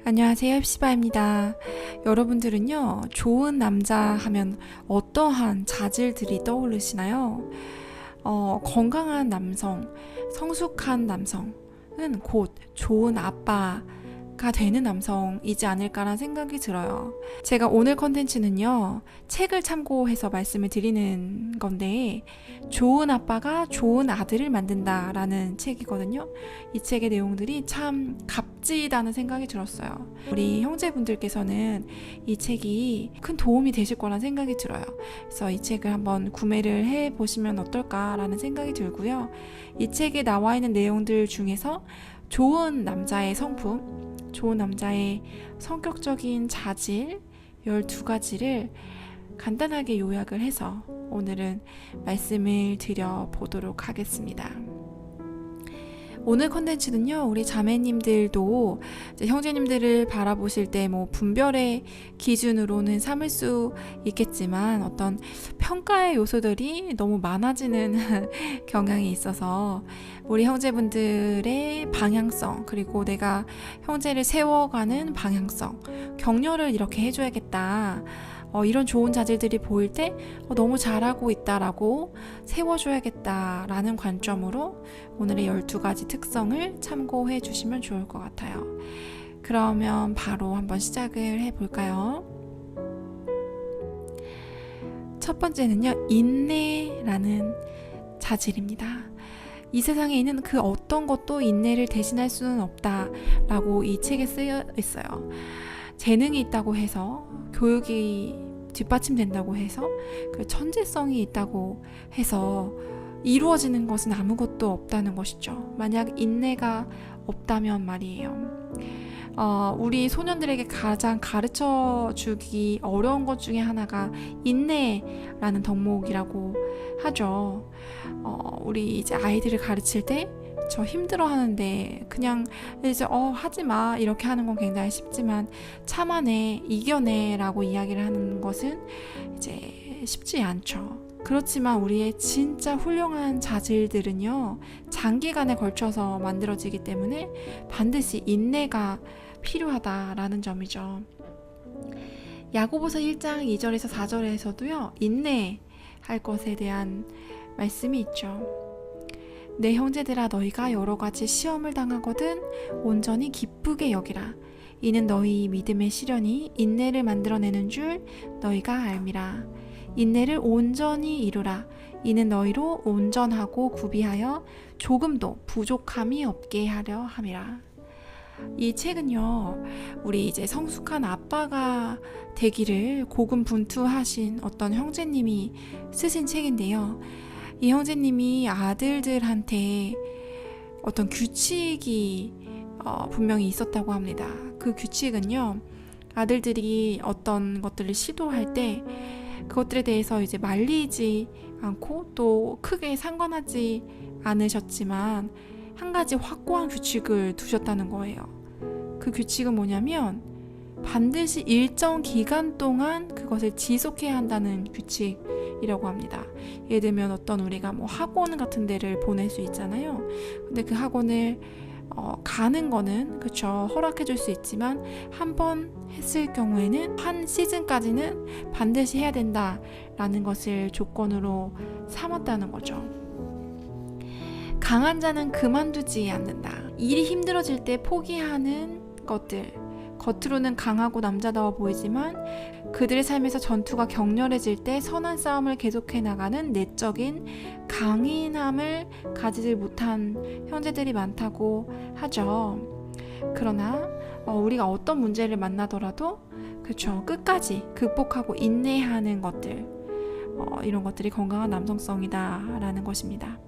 안녕하세요, 힙시바입니다. 여러분들은요, 좋은 남자 하면 어떠한 자질들이 떠오르시나요? 건강한 남성, 성숙한 남성은 곧 좋은 아빠가 되는 남성이지 않을까라는 생각이 들어요. 제가 오늘 컨텐츠는요, 책을 참고해서 말씀을 드리는 건데, 좋은 아빠가 좋은 아들을 만든다라는 책이거든요. 이 책의 내용들이 참 값지다는 생각이 들었어요. 우리 형제분들께서는 이 책이 큰 도움이 되실 거란 생각이 들어요. 그래서 이 책을 한번 구매를 해보시면 어떨까라는 생각이 들고요. 이 책에 나와 있는 내용들 중에서 좋은 남자의 성품, 좋은 남자의 성격적인 자질 12가지를 간단하게 요약을 해서 오늘은 말씀을 드려보도록 하겠습니다. 오늘 컨텐츠는요, 우리 자매님들도 형제님들을 바라보실 때 뭐 분별의 기준으로는 삼을 수 있겠지만 어떤 평가의 요소들이 너무 많아지는 경향이 있어서 우리 형제분들의 방향성, 그리고 내가 형제를 세워가는 방향성, 격려를 이렇게 해줘야겠다. 이런 좋은 자질들이 보일 때 너무 잘하고 있다라고 세워줘야겠다라는 관점으로 오늘의 12가지 특성을 참고해 주시면 좋을 것 같아요. 그러면 바로 한번 시작을 해볼까요? 첫 번째는요, 인내라는 자질입니다. 이 세상에 있는 그 어떤 것도 인내를 대신할 수는 없다라고 이 책에 쓰여 있어요. 재능이 있다고 해서, 교육이 뒷받침된다고 해서, 그 천재성이 있다고 해서 이루어지는 것은 아무것도 없다는 것이죠. 만약 인내가 없다면 말이에요. 우리 소년들에게 가장 가르쳐 주기 어려운 것 중에 하나가 인내라는 덕목이라고 하죠. 우리 이제 아이들을 가르칠 때 저 힘들어 하는데 그냥 이제 하지 마 이렇게 하는 건 굉장히 쉽지만 참아내, 이겨내 라고 이야기를 하는 것은 이제 쉽지 않죠. 그렇지만 우리의 진짜 훌륭한 자질들은요, 장기간에 걸쳐서 만들어지기 때문에 반드시 인내가 필요하다라는 점이죠. 야고보서 1장 2절에서 4절에서도요, 인내할 것에 대한 말씀이 있죠. 내 형제들아, 너희가 여러 가지 시험을 당하거든 온전히 기쁘게 여기라. 이는 너희 믿음의 시련이 인내를 만들어내는 줄 너희가 알미라. 인내를 온전히 이루라. 이는 너희로 온전하고 구비하여 조금도 부족함이 없게 하려 함이라. 이 책은요, 우리 이제 성숙한 아빠가 되기를 고군분투하신 어떤 형제님이 쓰신 책인데요. 이 형제님이 아들들한테 어떤 규칙이 분명히 있었다고 합니다. 그 규칙은요, 아들들이 어떤 것들을 시도할 때 그것들에 대해서 이제 말리지 않고 또 크게 상관하지 않으셨지만 한 가지 확고한 규칙을 두셨다는 거예요. 그 규칙은 뭐냐면 반드시 일정 기간 동안 그것을 지속해야 한다는 규칙이라고 합니다. 예를 들면 어떤 우리가 뭐 학원 같은 데를 보낼 수 있잖아요. 근데 그 학원을 가는 거는 그쵸, 허락해 줄 수 있지만 한 번 했을 경우에는 한 시즌까지는 반드시 해야 된다라는 것을 조건으로 삼았다는 거죠. 강한 자는 그만두지 않는다. 일이 힘들어질 때 포기하는 것들, 겉으로는 강하고 남자다워 보이지만 그들의 삶에서 전투가 격렬해질 때 선한 싸움을 계속해 나가는 내적인 강인함을 가지지 못한 형제들이 많다고 하죠. 그러나 우리가 어떤 문제를 만나더라도 그쵸, 끝까지 극복하고 인내하는 것들, 이런 것들이 건강한 남성성이다 라는 것입니다.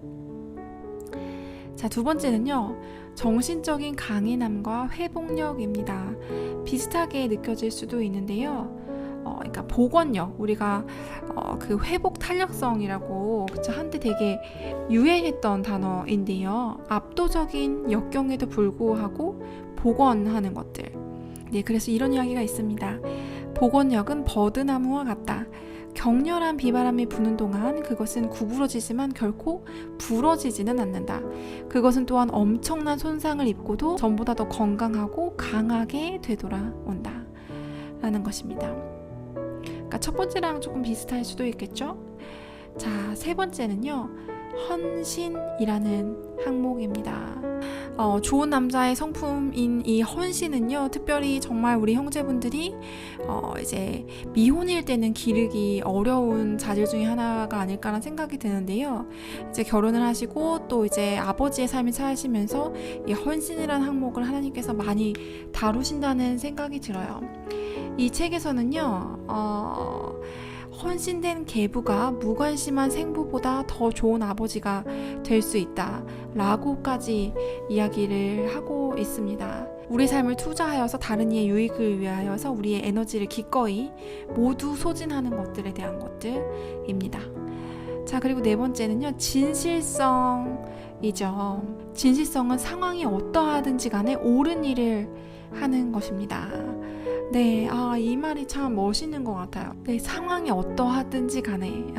자, 두 번째는요, 정신적인 강인함과 회복력입니다. 비슷하게 느껴질 수도 있는데요. 그러니까 복원력, 우리가 그 회복 탄력성이라고 그쵸, 한때 되게 유행했던 단어인데요. 압도적인 역경에도 불구하고 복원하는 것들. 네, 그래서 이런 이야기가 있습니다. 복원력은 버드나무와 같다. 격렬한 비바람이 부는 동안 그것은 구부러지지만 결코 부러지지는 않는다. 그것은 또한 엄청난 손상을 입고도 전보다 더 건강하고 강하게 되돌아온다 라는 것입니다. 그러니까 첫 번째랑 조금 비슷할 수도 있겠죠. 자, 세 번째는요, 헌신이라는 항목입니다. 좋은 남자의 성품인 이 헌신은요, 특별히 정말 우리 형제분들이 이제 미혼일 때는 기르기 어려운 자질 중에 하나가 아닐까라는 생각이 드는데요. 이제 결혼을 하시고 또 이제 아버지의 삶을 사시면서 이 헌신이라는 항목을 하나님께서 많이 다루신다는 생각이 들어요. 이 책에서는요, 헌신된 계부가 무관심한 생부보다 더 좋은 아버지가 될 수 있다 라고까지 이야기를 하고 있습니다. 우리 삶을 투자하여서 다른 이의 유익을 위하여서 우리의 에너지를 기꺼이 모두 소진하는 것들에 대한 것들입니다. 자, 그리고 네 번째는요, 진실성이죠. 진실성은 상황이 어떠하든지 간에 옳은 일을 하는 것입니다. 네, 이 말이 참 멋있는 것 같아요. 네, 상황이 어떠하든지 간에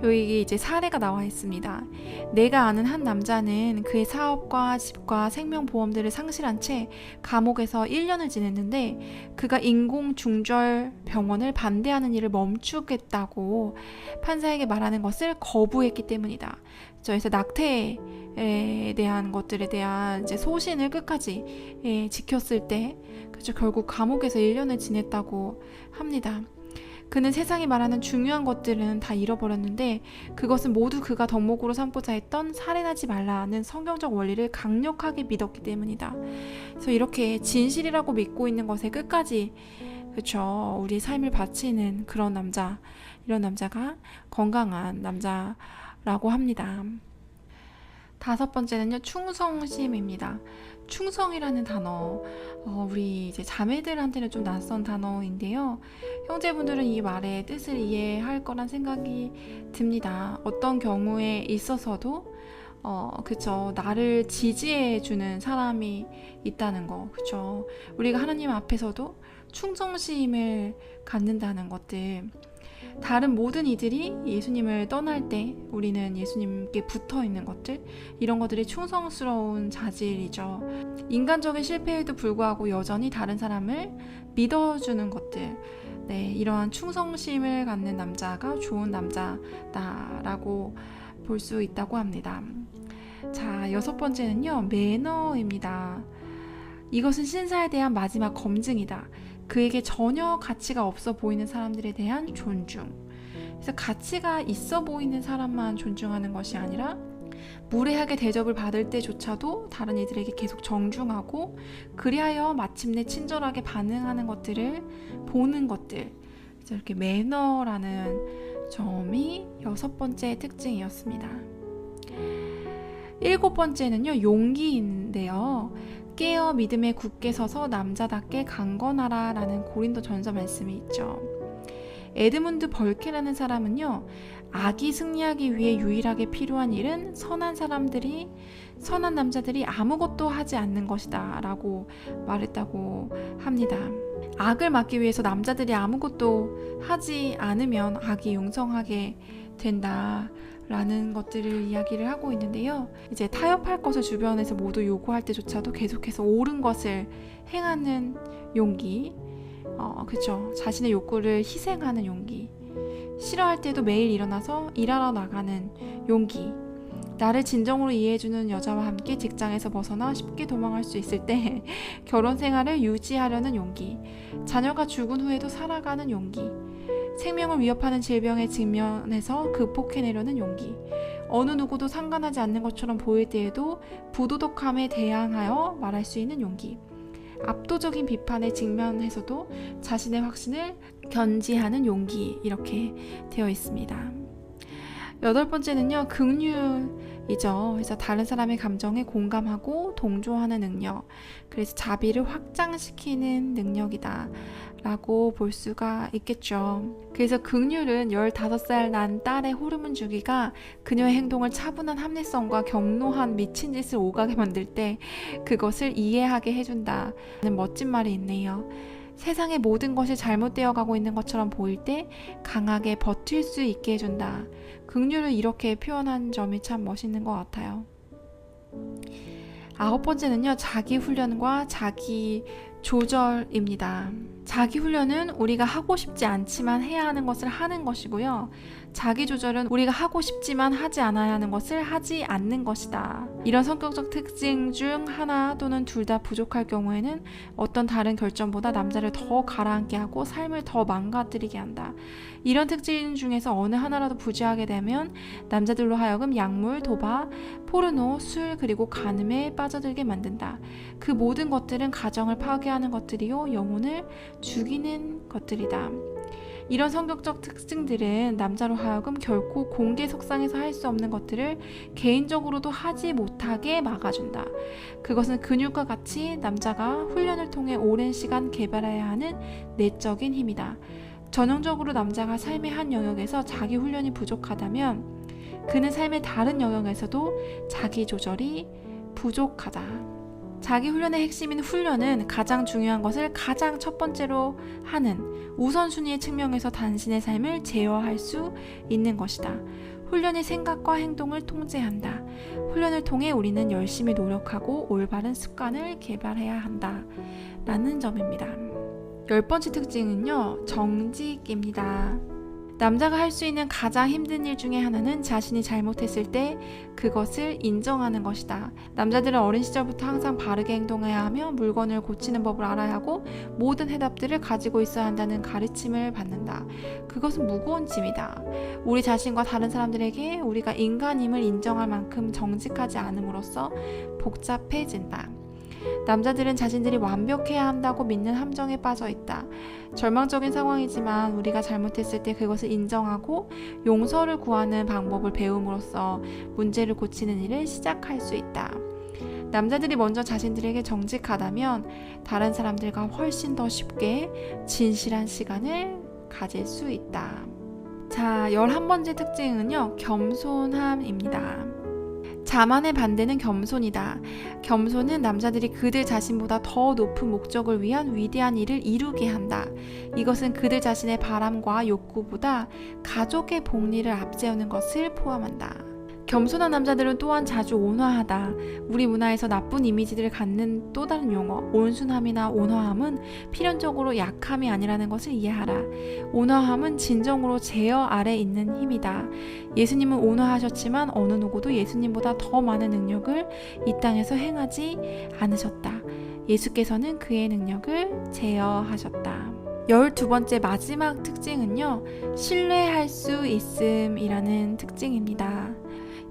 여기 이제 사례가 나와 있습니다. 내가 아는 한 남자는 그의 사업과 집과 생명보험들을 상실한 채 감옥에서 1년을 지냈는데 그가 인공중절 병원을 반대하는 일을 멈추겠다고 판사에게 말하는 것을 거부했기 때문이다. 그래서 낙태에 대한 것들에 대한 이제 소신을 끝까지 지켰을 때 그렇죠, 결국 감옥에서 1년을 지냈다고 합니다. 그는 세상이 말하는 중요한 것들은 다 잃어버렸는데 그것은 모두 그가 덕목으로 삼고자 했던 살인하지 말라는 성경적 원리를 강력하게 믿었기 때문이다. 그래서 이렇게 진실이라고 믿고 있는 것에 끝까지 그렇죠, 우리 삶을 바치는 그런 남자, 이런 남자가 건강한 남자라고 합니다. 다섯 번째는요, 충성심입니다. 충성이라는 단어, 우리 이제 자매들한테는 좀 낯선 단어인데요. 형제분들은 이 말의 뜻을 이해할 거란 생각이 듭니다. 어떤 경우에 있어서도 그쵸, 나를 지지해주는 사람이 있다는 거, 그쵸. 우리가 하나님 앞에서도 충성심을 갖는다는 것들, 다른 모든 이들이 예수님을 떠날 때 우리는 예수님께 붙어 있는 것들, 이런 것들이 충성스러운 자질이죠. 인간적인 실패에도 불구하고 여전히 다른 사람을 믿어주는 것들, 네, 이러한 충성심을 갖는 남자가 좋은 남자다라고 볼 수 있다고 합니다. 자, 여섯 번째는요, 매너입니다. 이것은 신사에 대한 마지막 검증이다. 그에게 전혀 가치가 없어 보이는 사람들에 대한 존중. 그래서 가치가 있어 보이는 사람만 존중하는 것이 아니라 무례하게 대접을 받을 때조차도 다른 이들에게 계속 정중하고 그리하여 마침내 친절하게 반응하는 것들을 보는 것들. 그래서 이렇게 매너라는 점이 여섯 번째 특징이었습니다. 일곱 번째는요, 용기인데요. 깨어 믿음에 굳게 서서 남자답게 강건하라 라는 고린도전서 말씀이 있죠. 에드문드 벌케라는 사람은요, 악이 승리하기 위해 유일하게 필요한 일은 선한 남자들이 아무것도 하지 않는 것이다 라고 말했다고 합니다. 악을 막기 위해서 남자들이 아무것도 하지 않으면 악이 용성하게 된다 라는 것들을 이야기를 하고 있는데요. 이제 타협할 것을 주변에서 모두 요구할 때조차도 계속해서 옳은 것을 행하는 용기, 그쵸, 자신의 욕구를 희생하는 용기, 싫어할 때도 매일 일어나서 일하러 나가는 용기, 나를 진정으로 이해해주는 여자와 함께 직장에서 벗어나 쉽게 도망할 수 있을 때 결혼 생활을 유지하려는 용기, 자녀가 죽은 후에도 살아가는 용기, 생명을 위협하는 질병에 직면해서 극복해내려는 용기, 어느 누구도 상관하지 않는 것처럼 보일 때에도 부도덕함에 대항하여 말할 수 있는 용기, 압도적인 비판에 직면해서도 자신의 확신을 견지하는 용기, 이렇게 되어 있습니다. 여덟 번째는요, 긍휼이죠. 그래서 다른 사람의 감정에 공감하고 동조하는 능력, 그래서 자비를 확장시키는 능력이다 라고 볼 수가 있겠죠. 그래서 긍휼은 15살 난 딸의 호르몬 주기가 그녀의 행동을 차분한 합리성과 경로한 미친 짓을 오가게 만들 때 그것을 이해하게 해준다는 멋진 말이 있네요. 세상의 모든 것이 잘못되어 가고 있는 것처럼 보일 때 강하게 버틸 수 있게 해준다. 긍휼을 이렇게 표현한 점이 참 멋있는 것 같아요. 9번째는요, 자기 훈련과 자기 조절입니다. 자기 훈련은 우리가 하고 싶지 않지만 해야 하는 것을 하는 것이고요. 자기 조절은 우리가 하고 싶지만 하지 않아야 하는 것을 하지 않는 것이다. 이런 성격적 특징 중 하나 또는 둘 다 부족할 경우에는 어떤 다른 결점보다 남자를 더 가라앉게 하고 삶을 더 망가뜨리게 한다. 이런 특징 중에서 어느 하나라도 부재하게 되면 남자들로 하여금 약물, 도박, 포르노, 술 그리고 간음에 빠져들게 만든다. 그 모든 것들은 가정을 파괴하는 것들이요 영혼을 죽이는 것들이다. 이런 성격적 특징들은 남자로 하여금 결코 공개 석상에서 할 수 없는 것들을 개인적으로도 하지 못하게 막아준다. 그것은 근육과 같이 남자가 훈련을 통해 오랜 시간 개발해야 하는 내적인 힘이다. 전형적으로 남자가 삶의 한 영역에서 자기 훈련이 부족하다면 그는 삶의 다른 영역에서도 자기 조절이 부족하다. 자기 훈련의 핵심인 훈련은 가장 중요한 것을 가장 첫 번째로 하는 우선순위의 측면에서 당신의 삶을 제어할 수 있는 것이다. 훈련이 생각과 행동을 통제한다. 훈련을 통해 우리는 열심히 노력하고 올바른 습관을 개발해야 한다. 라는 점입니다. 10번째 특징은요, 정직입니다. 남자가 할 수 있는 가장 힘든 일 중에 하나는 자신이 잘못했을 때 그것을 인정하는 것이다. 남자들은 어린 시절부터 항상 바르게 행동해야 하며 물건을 고치는 법을 알아야 하고 모든 해답들을 가지고 있어야 한다는 가르침을 받는다. 그것은 무거운 짐이다. 우리 자신과 다른 사람들에게 우리가 인간임을 인정할 만큼 정직하지 않음으로써 복잡해진다. 남자들은 자신들이 완벽해야 한다고 믿는 함정에 빠져 있다. 절망적인 상황이지만 우리가 잘못했을 때 그것을 인정하고 용서를 구하는 방법을 배움으로써 문제를 고치는 일을 시작할 수 있다. 남자들이 먼저 자신들에게 정직하다면 다른 사람들과 훨씬 더 쉽게 진실한 시간을 가질 수 있다. 자, 11번째 특징은요, 겸손함입니다. 자만의 반대는 겸손이다. 겸손은 남자들이 그들 자신보다 더 높은 목적을 위한 위대한 일을 이루게 한다. 이것은 그들 자신의 바람과 욕구보다 가족의 복리를 앞세우는 것을 포함한다. 겸손한 남자들은 또한 자주 온화하다. 우리 문화에서 나쁜 이미지들을 갖는 또 다른 용어, 온순함이나 온화함은 필연적으로 약함이 아니라는 것을 이해하라. 온화함은 진정으로 제어 아래 있는 힘이다. 예수님은 온화하셨지만 어느 누구도 예수님보다 더 많은 능력을 이 땅에서 행하지 않으셨다. 예수께서는 그의 능력을 제어하셨다. 12번째 마지막 특징은요, 신뢰할 수 있음이라는 특징입니다.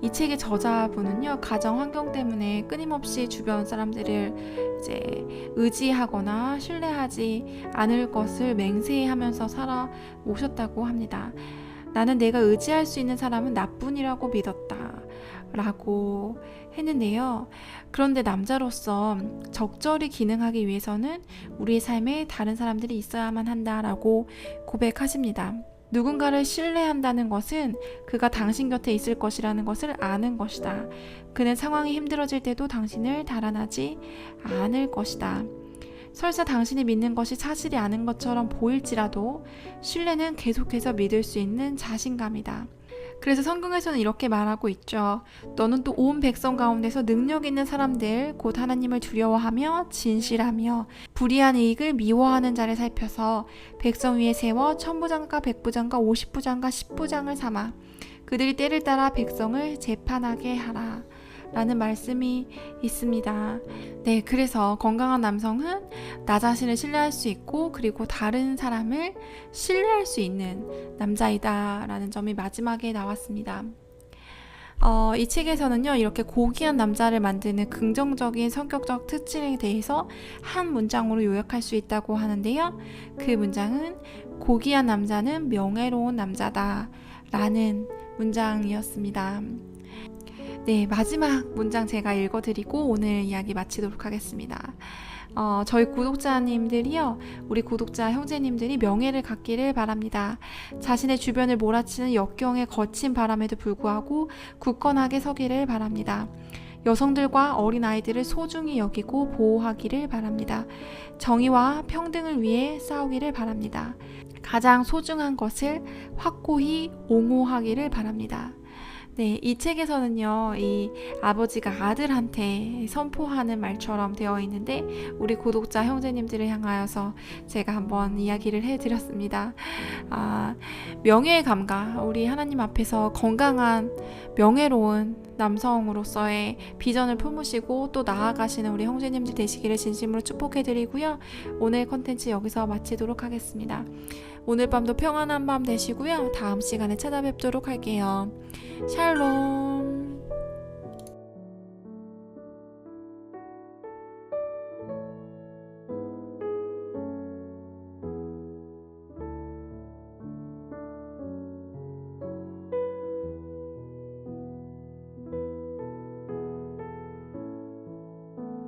이 책의 저자분은요, 가정 환경 때문에 끊임없이 주변 사람들을 이제 의지하거나 신뢰하지 않을 것을 맹세하면서 살아오셨다고 합니다. 나는 내가 의지할 수 있는 사람은 나뿐이라고 믿었다 라고 했는데요. 그런데 남자로서 적절히 기능하기 위해서는 우리의 삶에 다른 사람들이 있어야만 한다라고 고백하십니다. 누군가를 신뢰한다는 것은 그가 당신 곁에 있을 것이라는 것을 아는 것이다. 그는 상황이 힘들어질 때도 당신을 달아나지 않을 것이다. 설사 당신이 믿는 것이 사실이 아닌 것처럼 보일지라도 신뢰는 계속해서 믿을 수 있는 자신감이다. 그래서 성경에서는 이렇게 말하고 있죠. 너는 또 온 백성 가운데서 능력 있는 사람들 곧 하나님을 두려워하며 진실하며 불의한 이익을 미워하는 자를 살펴서 백성 위에 세워 천부장과 백부장과 50부장과 10부장을 삼아 그들이 때를 따라 백성을 재판하게 하라 라는 말씀이 있습니다. 네, 그래서 건강한 남성은 나 자신을 신뢰할 수 있고 그리고 다른 사람을 신뢰할 수 있는 남자이다 라는 점이 마지막에 나왔습니다. 이 책에서는요, 이렇게 고귀한 남자를 만드는 긍정적인 성격적 특징에 대해서 한 문장으로 요약할 수 있다고 하는데요. 그 문장은 고귀한 남자는 명예로운 남자다 라는 문장이었습니다. 네, 마지막 문장 제가 읽어드리고 오늘 이야기 마치도록 하겠습니다. 저희 구독자님들이요, 우리 구독자 형제님들이 명예를 갖기를 바랍니다. 자신의 주변을 몰아치는 역경의 거친 바람에도 불구하고 굳건하게 서기를 바랍니다. 여성들과 어린아이들을 소중히 여기고 보호하기를 바랍니다. 정의와 평등을 위해 싸우기를 바랍니다. 가장 소중한 것을 확고히 옹호하기를 바랍니다. 네, 이 책에서는요, 이 아버지가 아들한테 선포하는 말처럼 되어 있는데, 우리 구독자 형제님들을 향하여서 제가 한번 이야기를 해드렸습니다. 명예의 감각, 우리 하나님 앞에서 건강한, 명예로운 남성으로서의 비전을 품으시고 또 나아가시는 우리 형제님들 되시기를 진심으로 축복해드리고요. 오늘 컨텐츠 여기서 마치도록 하겠습니다. 오늘 밤도 평안한 밤 되시고요. 다음 시간에 찾아뵙도록 할게요. 샬롬.